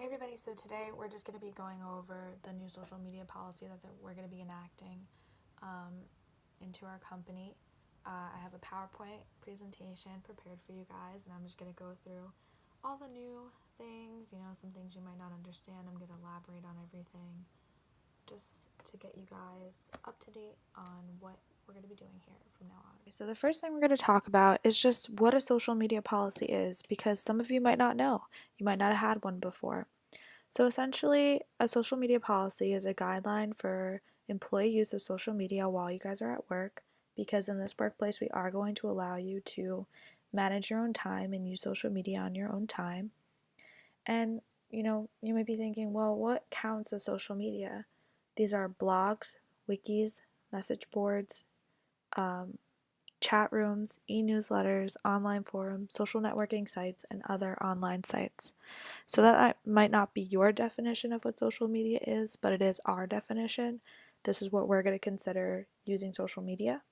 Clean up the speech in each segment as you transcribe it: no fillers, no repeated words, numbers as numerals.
Hey everybody, so today we're just going to be going over the new social media policy that we're going to be enacting into our company. I have a PowerPoint presentation prepared for you guys, and I'm just going to go through all the new things, some things you might not understand. I'm going to elaborate on everything just to get you guys up to date on what we're going to be doing here from now on. So the first thing we're going to talk about is just what a social media policy is, because some of you might not know. You might not have had one before. So essentially, a social media policy is a guideline for employee use of social media while you guys are at work, because in this workplace we are going to allow you to manage your own time and use social media on your own time. And you might be thinking, well, what counts as social media? These are blogs, wikis, message boards, chat rooms, e-newsletters, online forums, social networking sites, and other online sites. So that might not be your definition of what social media is, but it is our definition. This is what we're going to consider using social media.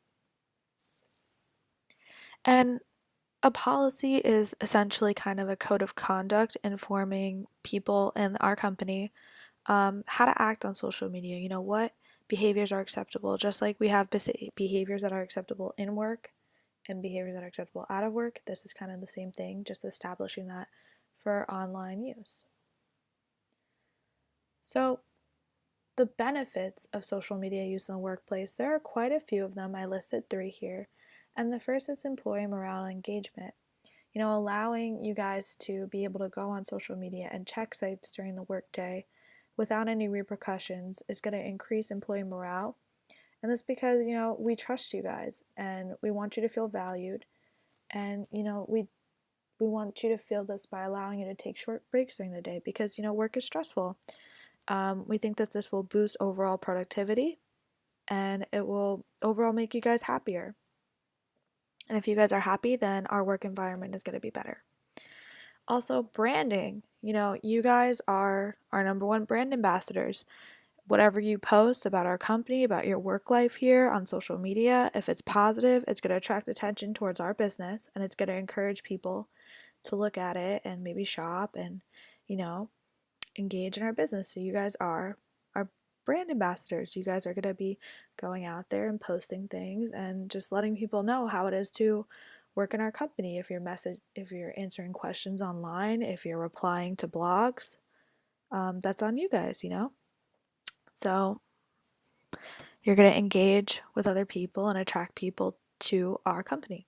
And a policy is essentially kind of a code of conduct informing people in our company how to act on social media. What behaviors are acceptable, just like we have behaviors that are acceptable in work and behaviors that are acceptable out of work. This is kind of the same thing, just establishing that for online use. So the benefits of social media use in the workplace, there are quite a few of them. I listed 3 here. And the first is employee morale and engagement. Allowing you guys to be able to go on social media and check sites during the workday without any repercussions is going to increase employee morale. And that's because, we trust you guys and we want you to feel valued. And, we want you to feel this by allowing you to take short breaks during the day because, work is stressful. We think that this will boost overall productivity and it will overall make you guys happier. And if you guys are happy, then our work environment is going to be better. Also, branding. You guys are our #1 brand ambassadors. Whatever you post about our company, about your work life here on social media, if it's positive, it's going to attract attention towards our business and it's going to encourage people to look at it and maybe shop and, engage in our business. So you guys are our brand ambassadors. You guys are going to be going out there and posting things and just letting people know how it is to work in our company. If you're answering questions online, if you're replying to blogs, that's on you guys, So you're going to engage with other people and attract people to our company.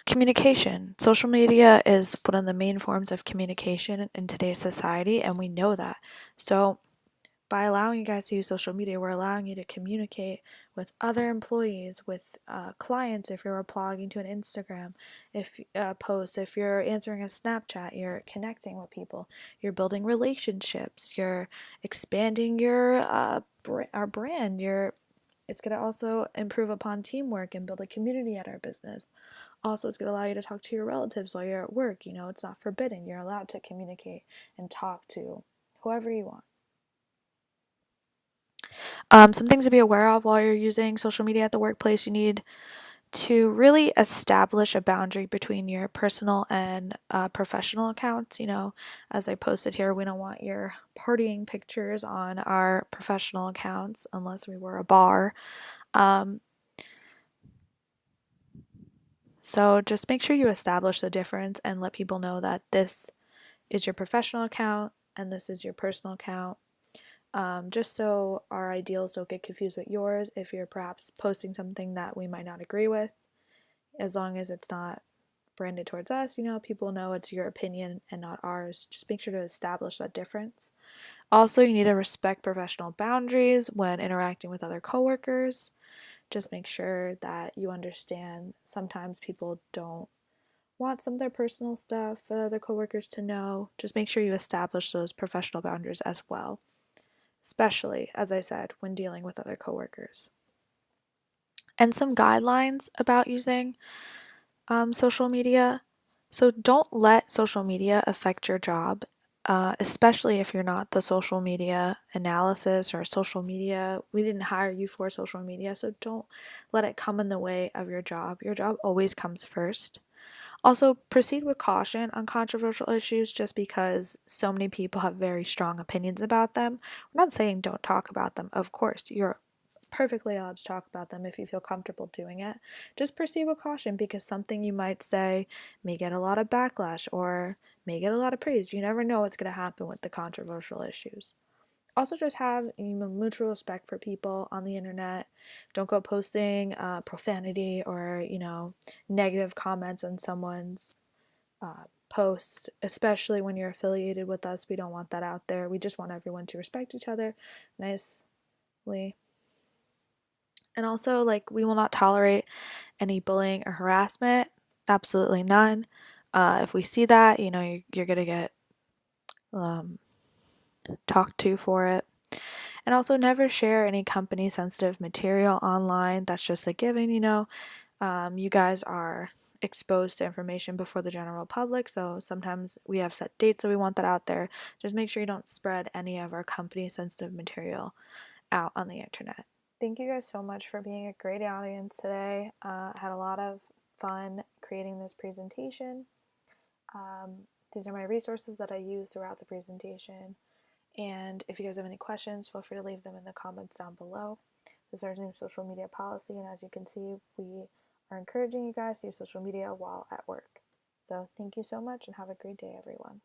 Communication. Social media is one of the main forms of communication in today's society, and we know that. So by allowing you guys to use social media, we're allowing you to communicate with other employees, with clients. If you're replying to an Instagram post, if you're answering a Snapchat, you're connecting with people, you're building relationships, you're expanding your our brand. It's going to also improve upon teamwork and build a community at our business. Also, it's going to allow you to talk to your relatives while you're at work. It's not forbidden. You're allowed to communicate and talk to whoever you want. Some things to be aware of while you're using social media at the workplace: you need to really establish a boundary between your personal and professional accounts. As I posted here, we don't want your partying pictures on our professional accounts unless we were a bar. So just make sure you establish the difference and let people know that this is your professional account and this is your personal account. Just so our ideals don't get confused with yours. If you're perhaps posting something that we might not agree with, as long as it's not branded towards us, people know it's your opinion and not ours. Just make sure to establish that difference. Also, you need to respect professional boundaries when interacting with other coworkers. Just make sure that you understand sometimes people don't want some of their personal stuff for the coworkers to know. Just make sure you establish those professional boundaries as well, especially, as I said, when dealing with other coworkers. And some guidelines about using social media. So don't let social media affect your job, especially if you're not the social media analysis or social media. We didn't hire you for social media, so don't let it come in the way of your job. Your job always comes first. Also, proceed with caution on controversial issues just because so many people have very strong opinions about them. We're not saying don't talk about them. Of course, you're perfectly allowed to talk about them if you feel comfortable doing it. Just proceed with caution because something you might say may get a lot of backlash or may get a lot of praise. You never know what's going to happen with the controversial issues. Also, just have mutual respect for people on the internet. Don't go posting profanity or negative comments on someone's post, especially when you're affiliated with us. We don't want that out there. We just want everyone to respect each other nicely. And also, like, we will not tolerate any bullying or harassment. Absolutely none. If we see that, you're gonna get um, talked to for it. And also, never share any company sensitive material online. That's just a given, You guys are exposed to information before the general public, so sometimes we have set dates that we want that out there. Just make sure you don't spread any of our company sensitive material out on the internet. Thank you guys so much for being a great audience today. I had a lot of fun creating this presentation. These are my resources that I use throughout the presentation. And if you guys have any questions, feel free to leave them in the comments down below. This is our new social media policy, and as you can see, we are encouraging you guys to use social media while at work. So thank you so much and have a great day, everyone.